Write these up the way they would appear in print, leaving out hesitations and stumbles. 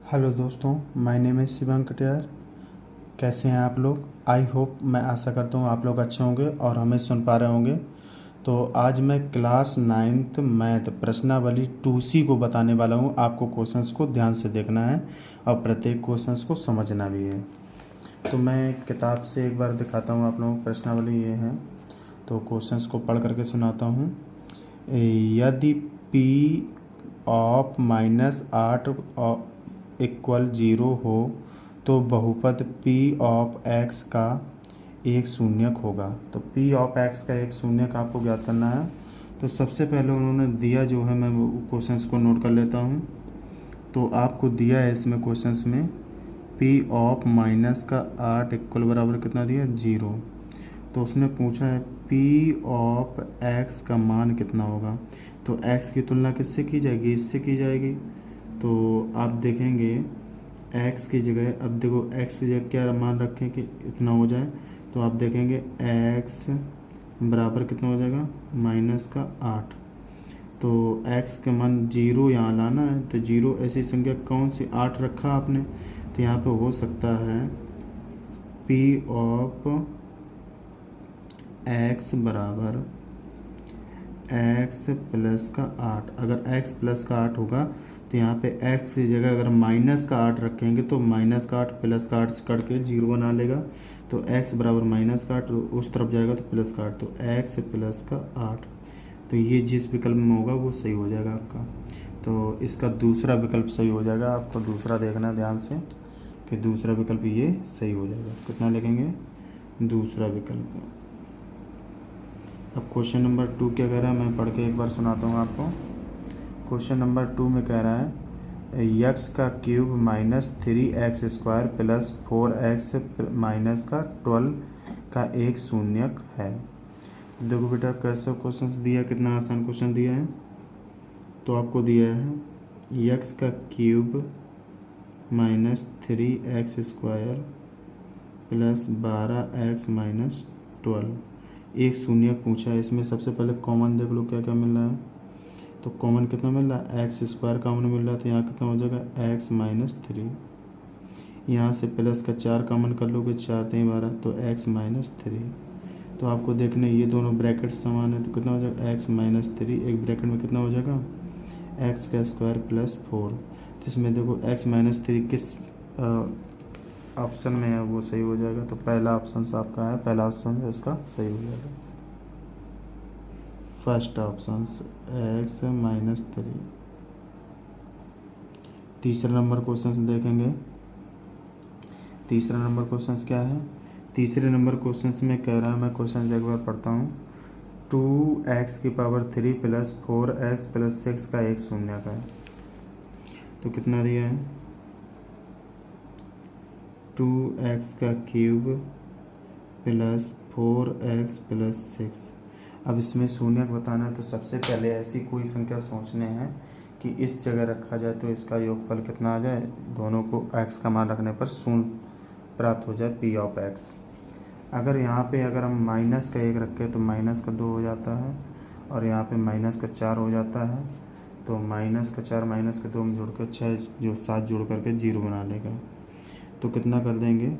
Hello दोस्तों, my name is Shivang Katiyar. कैसे हैं आप लोग? आई होप, मैं आशा करता हूँ आप लोग अच्छे होंगे और हमें सुन पा रहे होंगे। तो आज मैं क्लास 9th मैथ प्रश्नावली 2C को बताने वाला हूँ। आपको क्वेश्चंस को ध्यान से देखना है और प्रत्येक क्वेश्चंस को समझना भी है। तो मैं किताब से एक बार दिखाता हूँ आप लोगों को। प्रश्नावली ये है, तो क्वेश्चंस को पढ़ करके सुनाता हूँ। यदि पी ऑफ -8 इक्वल 0 हो तो बहुपद p ऑफ x का एक शून्यक होगा। तो p ऑफ x का एक शून्यक आपको ज्ञात करना है। तो सबसे पहले उन्होंने दिया जो है, मैं वो क्वेश्चंस को नोट कर लेता हूँ। तो आपको दिया है इसमें क्वेश्चंस में p ऑफ -8 इक्वल बराबर कितना दिया, 0। तो उसने पूछा है p ऑफ x का मान कितना होगा। तो x की तुलना किससे की जाएगी, इससे की जाएगी। तो आप देखेंगे x की जगह, अब देखो x की जगह क्या मान रखें कि इतना हो जाए। तो आप देखेंगे x बराबर कितना हो जाएगा, -8। तो x का मान 0 यहाँ लाना है। तो 0 ऐसी संख्या कौन सी, 8 रखा आपने, तो यहाँ पे हो सकता है p ऑफ x बराबर x प्लस का 8। अगर x प्लस का 8 होगा तो यहाँ पे x की जगह अगर -8 रखेंगे तो -8 प्लस का 8 से कट के 0 बना लेगा। तो x बराबर -8, उस तरफ जाएगा तो +8, तो x प्लस का 8। तो ये जिस विकल्प में होगा वो सही हो जाएगा आपका। तो इसका दूसरा विकल्प सही हो जाएगा। आपको दूसरा देखना है ध्यान से कि दूसरा विकल्प ये सही हो जाएगा। कितना लिखेंगे, दूसरा विकल्प। अब क्वेश्चन नंबर 2 क्या कह रहा है, मैं पढ़ के एक बार सुनाता हूँ आपको। क्वेश्चन नंबर 2 में कह रहा है यक्स का cube -3x² plus 4x minus का 12 का एक शून्यक है। देखो बेटा कैसे क्वेश्चन दिया, कितना आसान क्वेश्चन दिया है। तो आपको दिया है यक्स का cube -3x² plus 12x minus 12, एक शून्यक पूछा है। इसमें सबसे पहले कॉमन देख लो क्या क्या मिल रहा है। तो कॉमन कितना मिल रहा है, x² कॉमन मिल रहा है। तो यहाँ कितना हो जाएगा, x - 3। यहाँ से प्लस का 4 कॉमन कर लोगे, 4 3 12, तो x - 3। तो आपको देखना ये दोनों ब्रैकेट समान है। तो कितना हो जाएगा, x - 3 एक ब्रैकेट में कितना हो जाएगा, x का स्क्वायर प्लस 4। तो इसमें देखो x - 3 किस ऑप्शन में है, वो सही हो जाएगा। तो पहला ऑप्शन आपका है, पहला ऑप्शन इसका सही हो जाएगा, फर्स्ट ऑप्शन x - 3। तीसरा नंबर क्वेश्चन देखेंगे। तीसरा नंबर क्वेश्चन क्या है, तीसरे नंबर क्वेश्चन में कह रहा है, मैं क्वेश्चन एक बार पढ़ता हूँ। 2x³ प्लस 4x प्लस 6 का एक शून्यक है। तो कितना दिया है, 2x का क्यूब प्लस 4x प्लस 6। अब इसमें शून्यक बताना है। तो सबसे पहले ऐसी कोई संख्या सोचने हैं कि इस जगह रखा जाए तो इसका योगफल कितना आ जाए, दोनों को x का मान रखने पर शून्य प्राप्त हो जाए, p ऑफ x। अगर यहाँ पे अगर हम माइनस का 1 रखें तो माइनस का 2 हो जाता है, और यहाँ पे माइनस का 4 हो जाता है। तो माइनस का 4 माइनस का 2 में जोड़ कर 6, जो 7 जोड़ करके 0 बना लेगा। तो कितना कर देंगे,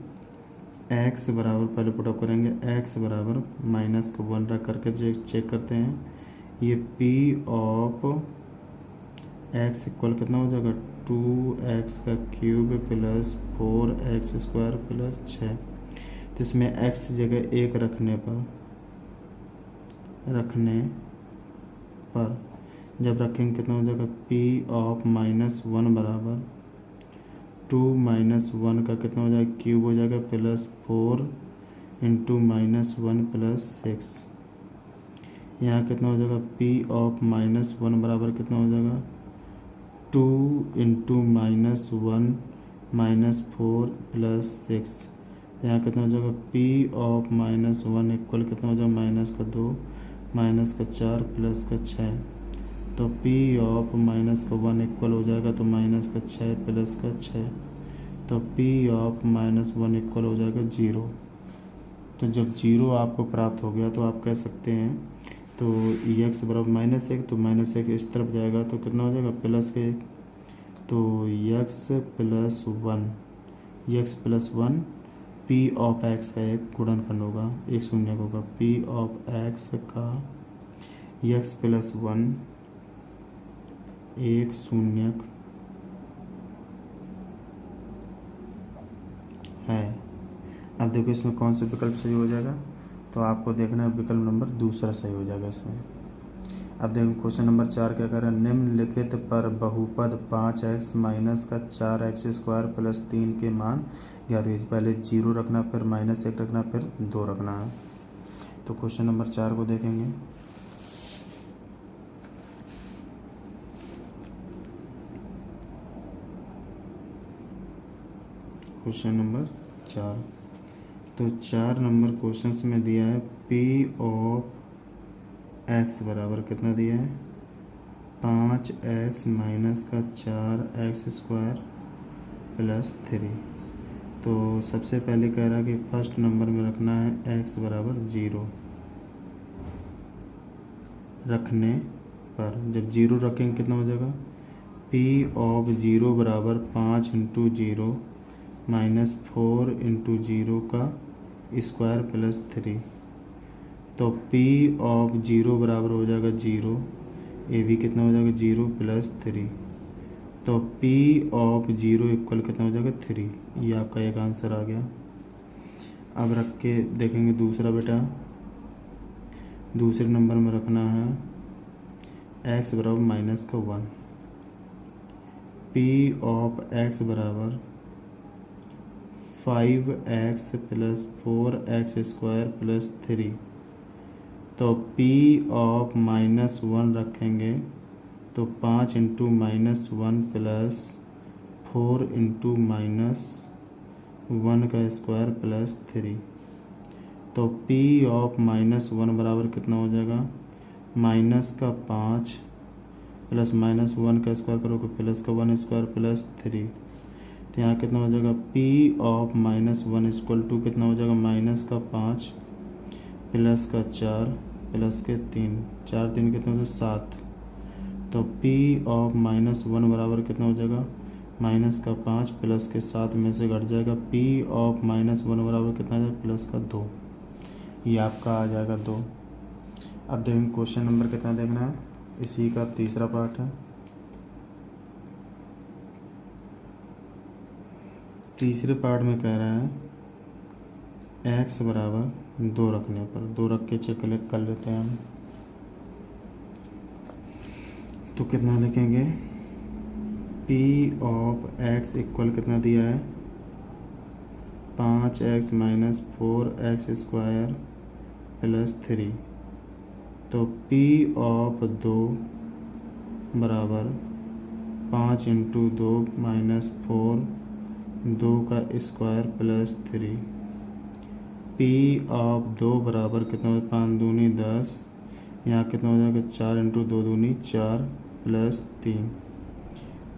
x बराबर, पहले पुटअप करेंगे, x बराबर माइनस को 1 रख करके चेक करते हैं। ये p ऑफ x इक्वल कितना हो जाएगा, 2x का क्यूब प्लस 4x² प्लस 6। तो इसमें x जगह 1 रखने पर जब रखेंगे कितना हो जाएगा, p ऑफ -1 बराबर 2 - 1 का कितना हो जाएगा, क्यूब हो जाएगा, प्लस 4 इंटू -1 प्लस 6। यहाँ कितना हो जाएगा, p ऑफ -1 बराबर कितना हो जाएगा, 2 इंटू -1 -4 प्लस 6। यहाँ कितना हो जाएगा, p ऑफ -1 इक्वल कितना हो जाएगा, -2 -4 प्लस का 6। तो p ऑफ -1 इक्वल हो जाएगा तो -6 प्लस का 6। तो p ऑफ -1 इक्वल हो जाएगा 0। तो जब 0 आपको प्राप्त हो गया तो आप कह सकते हैं, तो x बराबर -1, तो -1 इस तरफ जाएगा तो कितना हो जाएगा, +1। तो x plus one P of x का एक गुणनखंड होगा, एक शून्यक होगा। पी ऑफ एक्स का यक्स प्लस वन एक शून्यक है। अब देखो इसमें कौन सा विकल्प सही हो जाएगा, तो आपको देखना है विकल्प नंबर दूसरा सही हो जाएगा इसमें। अब देखो क्वेश्चन नंबर 4 क्या कर रहा है, निम्नलिखित पर बहुपद 5x माइनस का 4x स्क्वायर प्लस 3 के मान ज्ञात कीजिए। पहले 0 रखना, फिर -1 रखना, फिर 2 रखना है। तो क्वेश्चन नंबर 4 को देखेंगे। क्वेश्चन नंबर 4, तो 4 नंबर क्वेश्चन में दिया है पी ऑफ एक्स बराबर कितना दिया है, 5x माइनस का 4x स्क्वायर प्लस 3। तो सबसे पहले कह रहा है कि फर्स्ट नंबर में रखना है x बराबर 0। रखने पर जब 0 रखेंगे कितना हो जाएगा, p ऑफ 0 बराबर 5 इंटू 0 माइनस 4 इंटू 0 का स्क्वायर प्लस 3। तो p ऑफ 0 बराबर हो जाएगा 0, ए भी कितना हो जाएगा 0 प्लस 3। तो p ऑफ 0 इक्वल कितना हो जाएगा 3। ये आपका एक आंसर आ गया। अब रख के देखेंगे दूसरा बेटा, दूसरे नंबर में रखना है x बराबर माइनस का 1। p ऑफ x बराबर 5x plus 4x square plus 3। तो p ऑफ -1 रखेंगे तो 5 इंटू -1 प्लस 4 इंटू -1 का स्क्वायर प्लस 3। तो p ऑफ -1 बराबर कितना हो जाएगा, माइनस का 5 प्लस -1 का स्क्वायर करोगे प्लस का 1 स्क्वायर प्लस 3। तो यहाँ कितना हो जाएगा, p ऑफ -1 इक्वल टू कितना हो जाएगा, माइनस का 5 प्लस का 4 प्लस के 3, 4 3 कितना हो जाएगा 7। तो p ऑफ -1 बराबर कितना हो जाएगा, माइनस का 5 प्लस के 7 में से घट जाएगा, p ऑफ -1 बराबर कितना आ जाएगा, प्लस का 2। ये आपका आ जाएगा 2। अब देखेंगे क्वेश्चन नंबर कितना देखना है, इसी का तीसरा पार्ट है। तीसरे पार्ट में कह रहा है x बराबर 2 रखने पर, 2 रख के चेक कर लेते हैं हम। तो कितना लिखेंगे, p ऑफ x इक्वल कितना दिया है, 5x minus 4x square plus 3। तो p ऑफ 2 बराबर 5 इंटू 2 माइनस 4 2 का स्क्वायर प्लस 3। p ऑफ 2 बराबर कितना हो, 5 दूनी 10, यहाँ कितना हो जाएगा 4 इंटू 2 दूनी 4 प्लस 3।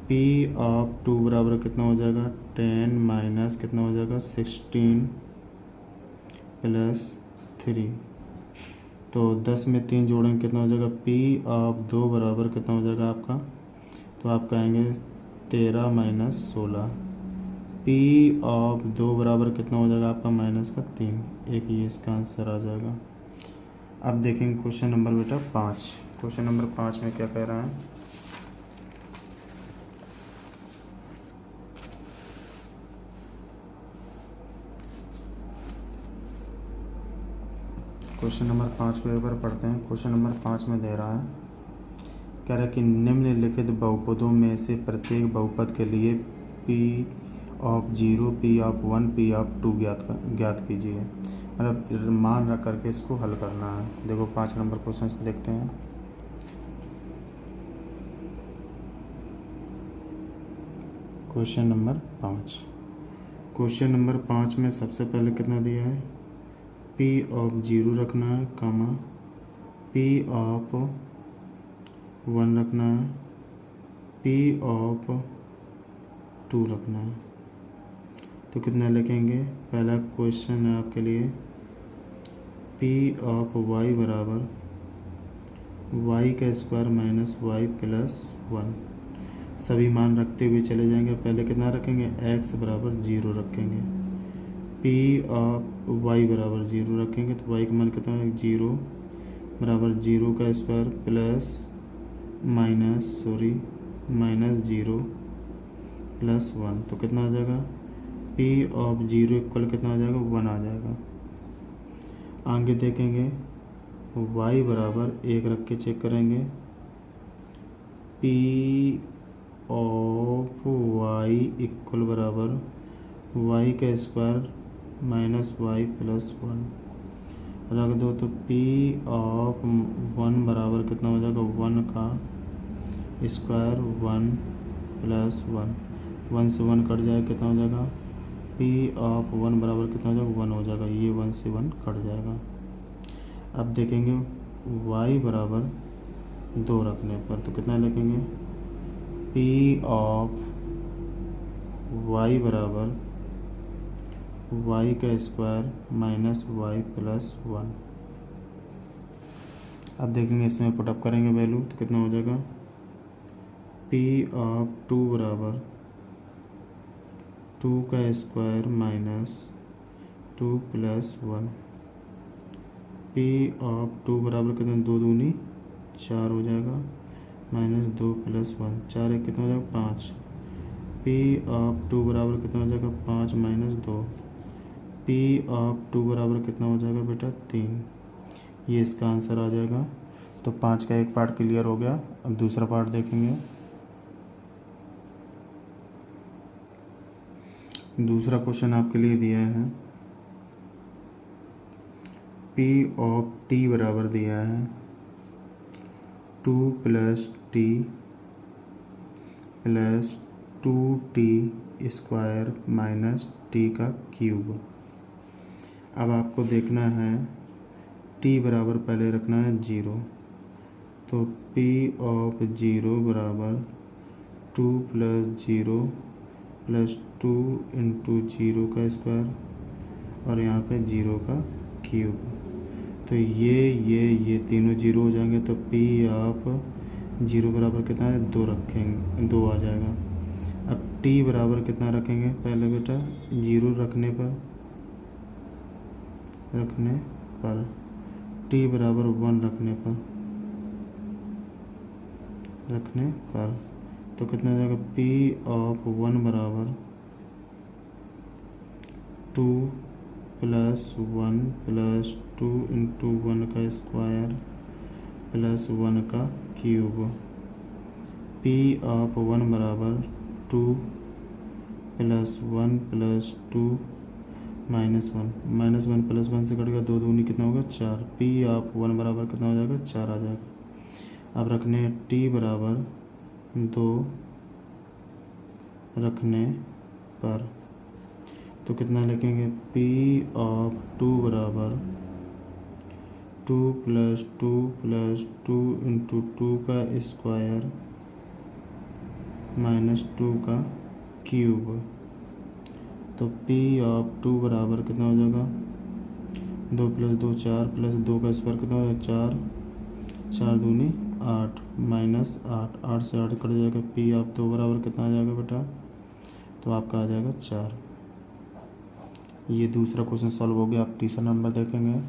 p ऑफ 2 बराबर कितना हो जाएगा, 10 माइनस कितना हो जाएगा 16 प्लस 3। तो 10 में 3 जोड़ेंगे कितना हो जाएगा, p ऑफ 2 बराबर कितना हो जाएगा आपका, तो आप कहेंगे 13 माइनस 16। p ऑफ 2 बराबर कितना हो जाएगा आपका, माइनस का 3। एक ये इसका आंसर आ जाएगा। अब देखेंगे क्वेश्चन नंबर बेटा 5। क्वेश्चन नंबर 5 में क्या कह रहा है, क्वेश्चन नंबर 5 को एक बार पढ़ते हैं। क्वेश्चन नंबर 5 में दे रहा है, कह रहा है कि निम्नलिखित बहुपदों में से प्रत्येक बहुपद के लिए p of 0, p of 1, p of 2 ज्ञात कीजिए। मतलब मान रख करके इसको हल करना है। देखो 5 नंबर क्वेश्चन देखते हैं। क्वेश्चन नंबर 5, क्वेश्चन नंबर 5 में सबसे पहले कितना दिया है, p ऑफ 0 रखना है, कामा p ऑफ 1 रखना है, p ऑफ 2 रखना है। तो कितना लिखेंगे, पहला क्वेश्चन है आपके लिए, p ऑफ y बराबर y का स्क्वायर माइनस y प्लस 1। सभी मान रखते हुए चले जाएंगे। पहले कितना रखेंगे, x बराबर 0 रखेंगे, p ऑफ y बराबर 0 रखेंगे, तो y का मान कितना है, 0 बराबर 0 का स्क्वायर प्लस माइनस 0 प्लस 1, तो कितना आ जाएगा, p ऑफ 0 इक्वल कितना आ जाएगा, 1 आ जाएगा। आगे देखेंगे y बराबर 1 रख के चेक करेंगे, p ऑफ y इक्वल बराबर y का स्क्वायर माइनस y प्लस 1 रख दो, तो p ऑफ 1 बराबर कितना हो जाएगा, 1 का स्क्वायर 1 प्लस 1 से 1 कट जाएगा, कितना हो जाएगा, p ऑफ 1 बराबर कितना हो जाएगा, 1 हो जाएगा, ये 1 से 1 कट जाएगा। अब देखेंगे y बराबर 2 रखने पर तो कितना लिखेंगे, p ऑफ y बराबर y का स्क्वायर माइनस y प्लस 1। अब देखेंगे इसमें पुटअप करेंगे वैल्यू, तो कितना हो जाएगा, p ऑफ 2 बराबर 2 का square minus 2 plus 1, p of 2 बराबर कितना, 2 दूनी 4 हो जाएगा, माइनस 2 प्लस 1, 4 एक कितना हो जाएगा, 5, p ऑफ 2 बराबर कितना हो जाएगा, 5 माइनस 2, p ऑफ 2 बराबर कितना हो जाएगा बेटा, 3। ये इसका आंसर आ जाएगा। तो 5 का एक पार्ट क्लियर हो गया। अब दूसरा पार्ट देखेंगे। दूसरा क्वेश्चन आपके लिए दिया है, p ऑफ t बराबर दिया है 2 plus t plus 2t square minus t का क्यूब। अब आपको देखना है t बराबर पहले रखना है 0, तो p ऑफ 0 बराबर 2 प्लस 0 प्लस 2 इंटू 0 का स्क्वायर और यहाँ पे 0 का क्यूब। तो ये तीनों 0 हो जाएंगे, तो p ऑफ 0 बराबर कितना है, 2 रखेंगे, 2 आ जाएगा। अब t बराबर कितना रखेंगे, पहले बेटा 0 रखने पर t बराबर 1 रखने पर तो कितना हो जाएगा, p ऑफ 1 बराबर 2 प्लस 1 प्लस 2 इंटू 1 का स्क्वायर प्लस 1 का क्यूब। p ऑफ 1 बराबर 2 प्लस 1 प्लस 2 माइनस 1 प्लस 1 से कटेगा, 2 दूनी कितना होगा, 4, p ऑफ 1 बराबर कितना हो जाएगा, 4 आ जाएगा। अब रखने t बराबर 2 रखने पर तो कितना लिखेंगे, p ऑफ 2 बराबर 2 प्लस 2 प्लस 2 इंटू 2 का स्क्वायर माइनस 2 का क्यूब। तो p ऑफ 2 बराबर कितना हो जाएगा, 2 प्लस 2 4 प्लस 2 का स्क्वायर कितना हो जाएगा, 4 दूनी 8 माइनस 8 से 8 कट जाएगा, p ऑफ 2 बराबर कितना आ जाएगा बेटा, तो आपका आ जाएगा 4। ये दूसरा क्वेश्चन सॉल्व हो गया। आप तीसरा नंबर देखेंगे।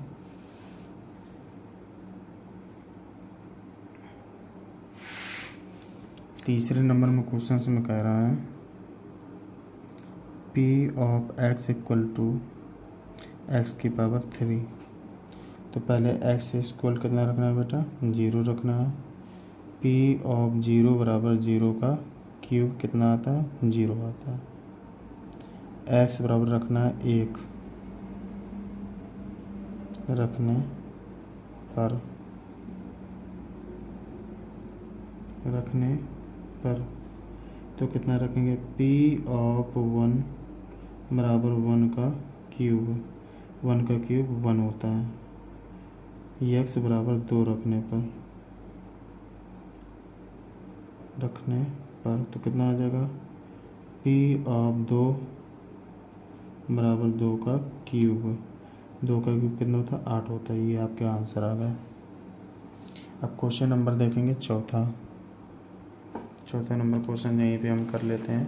तीसरे नंबर में क्वेश्चन में कह रहा है p of x equal to x की पावर 3। तो पहले x इक्वल कितना रखना है बेटा, 0 रखना है। p ऑफ 0 बराबर 0 का क्यूब कितना आता है, 0 आता है। x बराबर रखना है 1 रखने पर तो कितना रखेंगे, p ऑफ 1 बराबर 1 का क्यूब 1 होता है। x बराबर 2 रखने पर तो कितना आ जाएगा, p ऑफ 2 बराबर 2 का क्यूब कितना होता है, 8 होता है। ये आपके आंसर आ गए। अब क्वेश्चन नंबर देखेंगे चौथा। चौथा नंबर क्वेश्चन यहीं पे हम कर लेते हैं।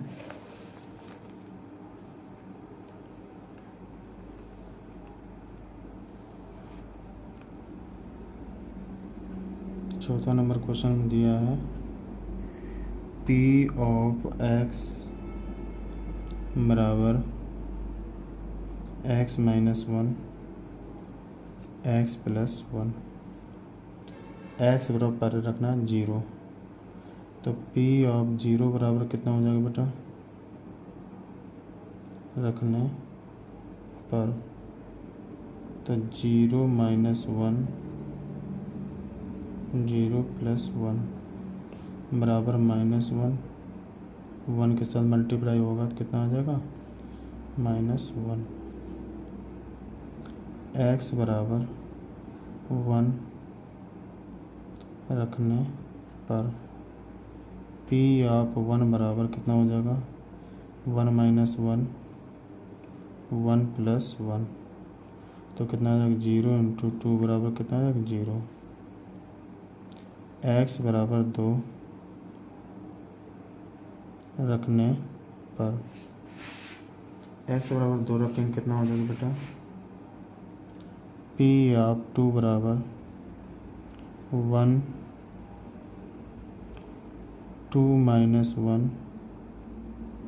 चौथा नंबर क्वेश्चन दिया है P ऑफ x बराबर x minus 1 x plus 1, x बराबर पर रखना 0। तो P ऑफ 0 बराबर कितना हो जाएगा बेटा, रखने पर, तो 0 माइनस 1 0 प्लस 1 बराबर माइनस 1, 1 के साथ मल्टीप्लाई होगा तो कितना आ जाएगा, -1। x बराबर 1 रखने पर P ऑफ 1 बराबर कितना हो जाएगा, 1 माइनस 1 1 प्लस 1, तो कितना आ जाएगा 0 इंटू 2 बराबर कितना आ जाएगा 0। x बराबर 2 रखने पर, x बराबर 2 रखेंगे कितना हो जाएगा बेटा, P ऑफ 2 बराबर 1 2 माइनस 1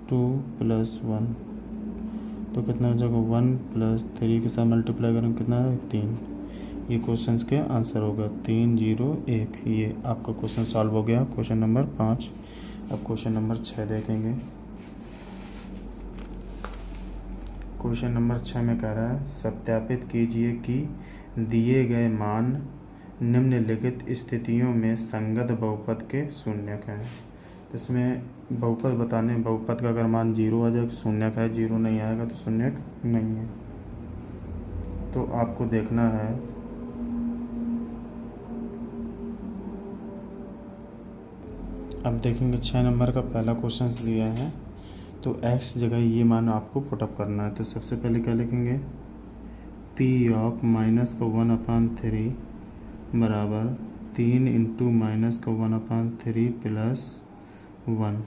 2 प्लस 1, तो कितना हो जाएगा 1 प्लस 3 के साथ मल्टीप्लाई करेंगे कितना है 3। ये क्वेश्चन के आंसर होगा 3 0 1। ये आपका क्वेश्चन सॉल्व हो गया, क्वेश्चन नंबर 5। अब क्वेश्चन नंबर 6 देखेंगे। क्वेश्चन नंबर 6 में कह रहा है सत्यापित कीजिए कि दिए गए मान निम्नलिखित स्थितियों में संगत बहुपद के शून्यक हैं। इसमें बहुपद बताने, बहुपद का अगर मान 0 आ जाए तो शून्यक है, 0 नहीं आएगा तो शून्यक नहीं है। तो आपको देखना है अब देखेंगे 6 नंबर का पहला क्वेश्चन दिया है, तो x जगह ये मान आपको पुटअप करना है। तो सबसे पहले क्या लिखेंगे, P ऑफ माइनस का 1/3 बराबर 3 इंटू माइनस का 1/3 प्लस 1,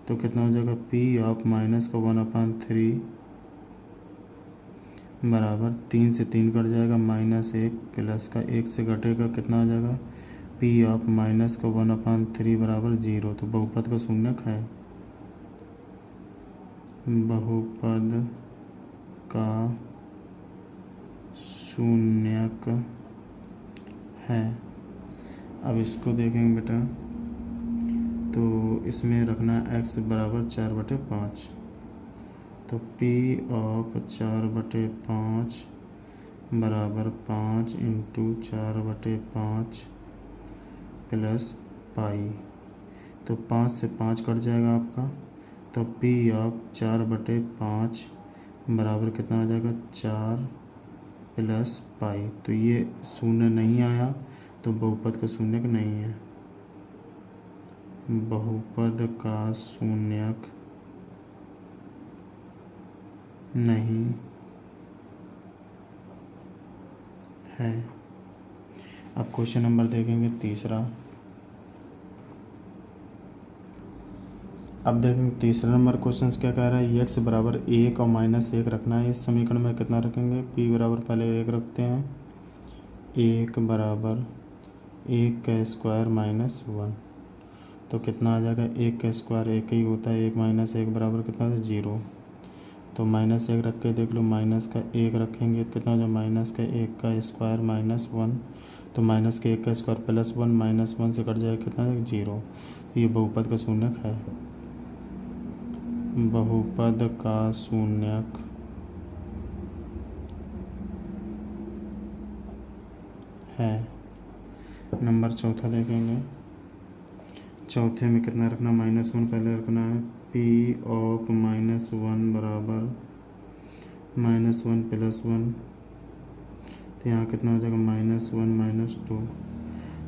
तो कितना हो जाएगा P ऑफ माइनस का 1/3 बराबर 3 से 3 कट जाएगा, -1 प्लस का 1 से घटेगा कितना हो जाएगा, P ऑफ माइनस का 1/3 बराबर 0। तो बहुपद का शून्यक है, बहुपद का शून्यक है। अब इसको देखेंगे बेटा, तो इसमें रखना है x बराबर 4/5, तो P ऑफ 4/5 बराबर 5 इंटू 4/5 प्लस पाई, तो 5 से 5 कट जाएगा आपका, तो P ऑफ 4/5 बराबर कितना आ जाएगा 4 प्लस पाई। तो ये शून्य नहीं आया तो बहुपद का शून्यक नहीं है, बहुपद का शून्यक नहीं है। अब क्वेश्चन नंबर देखेंगे तीसरा। अब देखेंगे तीसरा नंबर क्वेश्चन क्या कह रहा है, x बराबर 1 और -1 रखना है। इस समीकरण में कितना रखेंगे, p बराबर पहले 1 रखते हैं, 1 बराबर 1 का स्क्वायर -1, तो कितना आ जाएगा, 1 का स्क्वायर 1 ही होता है, 1 माइनस 1 बराबर कितना है 0। तो -1 रख के देख लो, माइनस का 1 रखेंगे तो कितना हो जाएगा, माइनस का 1 का स्क्वायर -1, तो माइनस के 1 का स्क्वायर प्लस 1, -1 से कट जाएगा कितना है 0। तो ये बहुपद का शून्यक है, बहुपद का शून्यक है। नंबर चौथा देखेंगे। चौथे में कितना रखना, -1 पहले रखना है, P ऑफ -1 बराबर -1 प्लस 1, तो यहाँ कितना हो जाएगा -1 -2,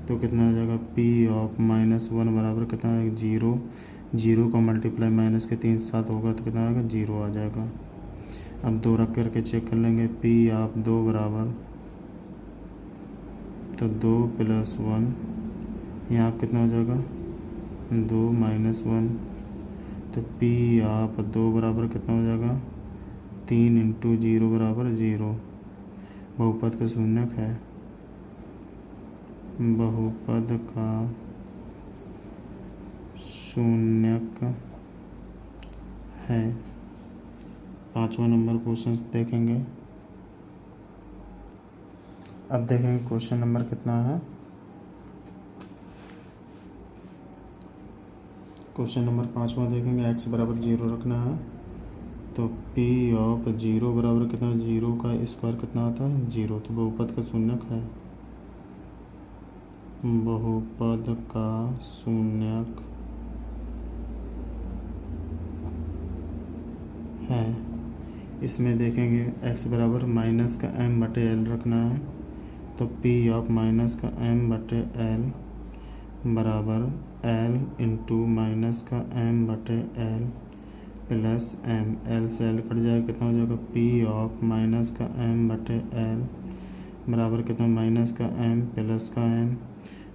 तो कितना हो जाएगा P ऑफ -1 बराबर कितना है 0। 0 का मल्टीप्लाई माइनस के 3 साथ होगा तो कितना आएगा 0 आ जाएगा। अब 2 रख करके चेक कर लेंगे, P ऑफ 2 बराबर, तो 2 प्लस 1, यहाँ कितना हो जाएगा 2 -1, तो पी ऑफ 2 बराबर कितना हो जाएगा 3 इंटू 0 बराबर 0। बहुपद का शून्यक है, बहुपद का शून्यक है। 5वां नंबर क्वेश्चन देखेंगे। अब देखेंगे क्वेश्चन नंबर कितना है। क्वेश्चन नंबर 5वां देखेंगे। x बराबर 0 रखना है, तो p ऑफ 0 बराबर कितना, 0 का स्क्वायर कितना होता है 0। तो बहुपद का शून्यक है, बहुपद का शून्यक है। इसमें देखेंगे x बराबर माइनस का m/l रखना है, तो p ऑफ माइनस का m/l बराबर l इंटू माइनस का m/l प्लस m। l से l कट जाएगा, कितना हो जाएगा p ऑफ माइनस का m/l बराबर कितना, माइनस का m प्लस का m,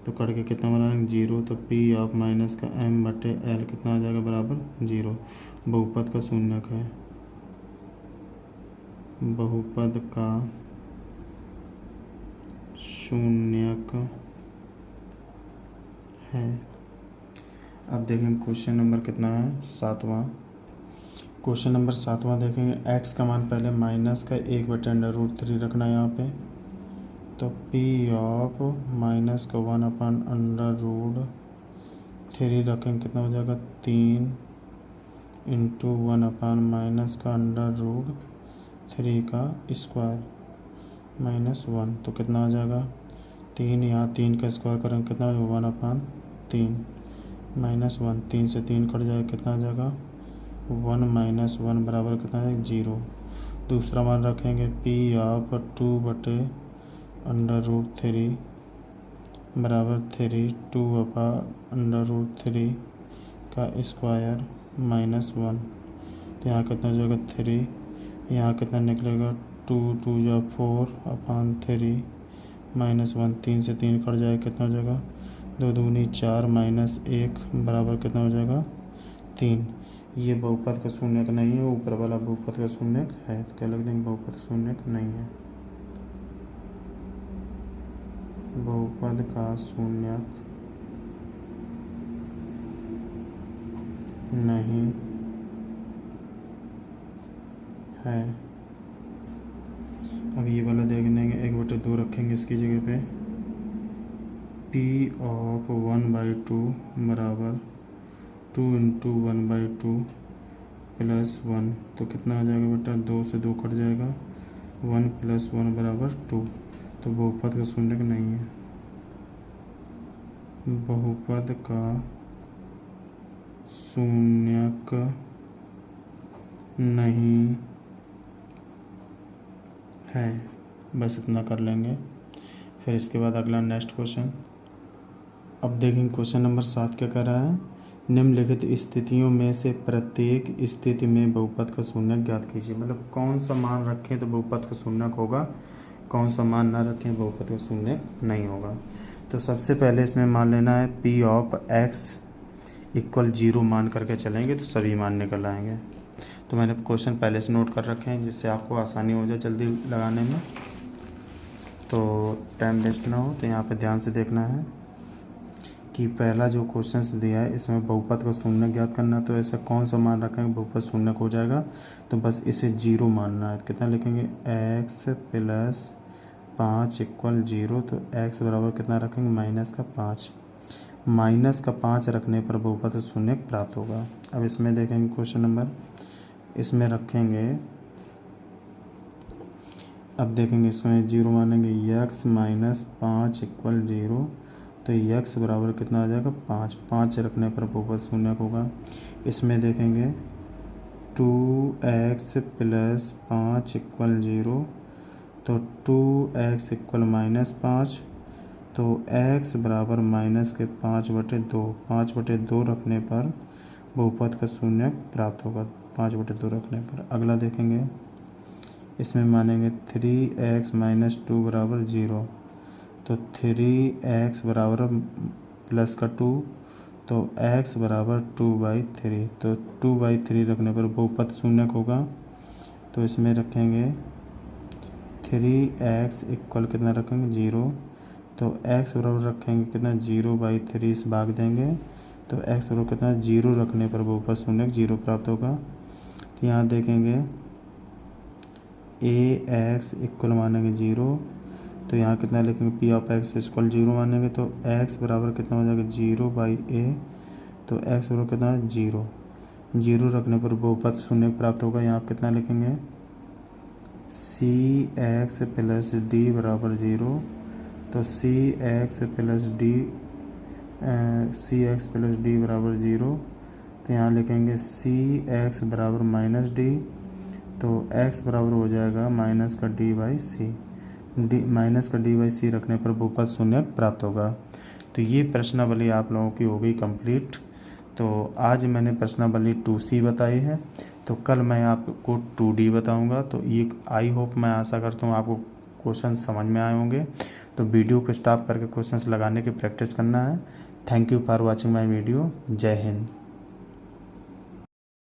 तो कट के कितना बना 0। तो p ऑफ माइनस का m/l कितना आ जाएगा बराबर 0। बहुपद का शून्यक है, बहुपद का शून्यक है। अब देखेंगे क्वेश्चन नंबर कितना है 7वां। क्वेश्चन नंबर 7वां देखेंगे। x का मान पहले माइनस का 1/√3 रखना है यहाँ पे, तो p ऑफ माइनस का 1/√3 रखेंगे, कितना हो जाएगा 3 इंटू 1/माइनस का √3 का स्क्वायर -1, तो कितना आ जाएगा 3। यहाँ 3 का स्क्वायर करेंगे, कितना हो जाएगा 1/3 -1, 3 से 3 कट जाएगा, कितना आ जाएगा 1 -1 बराबर कितना है 0। दूसरा मान रखेंगे p ऑफ 2/√3 बराबर 3, 2/√3 का स्क्वायर -1, तो यहाँ कितना हो जाएगा 3। यहाँ कितना निकलेगा 2 2 जा 4/3 -1, 3 से 3 कट जाएगा, कितना हो जाएगा 2 दूनी 4 -1 बराबर कितना हो जाएगा 3। ये बहुपद का शून्यक नहीं है, ऊपर वाला बहुपद का शून्यक है, तो क्या लिख देंगे बहुपद शून्यक नहीं है, बहुपद का शून्यक नहीं है। अब ये वाला देख देंगे, 1/2 रखेंगे इसकी जगह पे, p ऑफ 1/2 बराबर 2 इंटू 1/2 प्लस 1, तो कितना आ जाएगा बेटा 2 से 2 कट जाएगा, 1 + 1 बराबर 2, तो बहुपद का शून्यक नहीं है, बहुपद का शून्यक नहीं है। बस इतना कर लेंगे। फिर इसके बाद अगला नेक्स्ट क्वेश्चन। अब देखेंगे क्वेश्चन नंबर 7 क्या कर रहा है। निम्नलिखित स्थितियों में से प्रत्येक स्थिति में बहुपद का शून्यक ज्ञात कीजिए। मतलब कौन सा मान रखें तो बहुपद का शून्यक होगा, कौन सा मान ना रखें बहुपद का शून्यक नहीं होगा। तो सबसे पहले इसमें मान लेना है p ऑफ x = 0 मान करके चलेंगे तो सभी मान निकल आएंगे। तो मैंने क्वेश्चन पहले से नोट कर रखे हैं जिससे आपको आसानी हो जाए जल्दी लगाने में, तो टाइम वेस्ट ना हो। तो यहाँ पे ध्यान से देखना है कि पहला जो क्वेश्चन दिया है इसमें बहुपद का शून्यक ज्ञात करना है, तो ऐसा कौन सा मान रखेंगे बहुपद शून्यक हो जाएगा, तो बस इसे 0 मानना है। कितना लिखेंगे x + 5 = 0, तो x बराबर कितना रखेंगे -5। -5 रखने पर बहुपद का शून्यक प्राप्त होगा। अब इसमें देखेंगे क्वेश्चन नंबर, इसमें रखेंगे, अब देखेंगे इसमें 0 मानेंगे, x - 5 = 0, तो x बराबर कितना आ जाएगा 5। 5 रखने पर बहुपद शून्यक होगा। इसमें देखेंगे 2x + 5 = 0, तो 2x = -5, तो x बराबर -5/2। 5/2 रखने पर बहुपद का शून्यक प्राप्त होगा, 5/2 रखने पर। अगला देखेंगे, इसमें मानेंगे 3x - 2 बराबर 0, तो 3x बराबर प्लस का 2, तो x बराबर 2/3, तो 2/3 रखने पर बहुपद शून्यक होगा, तो इसमें रखेंगे 3x इक्वल कितना रखेंगे 0, तो x बराबर रखेंगे कितना 0/3 से भाग देंगे, तो x बराबर कितना 0 रखने पर बहुपद शून्यक 0 प्राप्त होगा। तो यहाँ देखेंगे ax इक्वल मानेंगे 0, तो यहाँ कितना लिखेंगे p ऑफ x इक्वल 0 मानेंगे, तो x बराबर कितना हो जाएगा 0/a, तो x बराबर कितना 0 रखने पर बहुपद शून्य प्राप्त होगा। यहाँ कितना लिखेंगे cx प्लस d बराबर 0, तो cx प्लस d बराबर 0, तो यहाँ लिखेंगे cx बराबर माइनस d, तो x बराबर हो जाएगा माइनस का d बाई सी रखने पर बहुपद शून्य प्राप्त होगा। तो ये प्रश्नावली आप लोगों की हो गई कंप्लीट। तो आज मैंने प्रश्नावली 2C बताई है, तो कल मैं आपको 2D बताऊंगा। तो ये आई होप, मैं आशा करता हूँ आपको क्वेश्चन समझ में आए होंगे। तो वीडियो को स्टॉप करके क्वेश्चंस लगाने की प्रैक्टिस करना है। Thank you for watching my video. जय हिंद।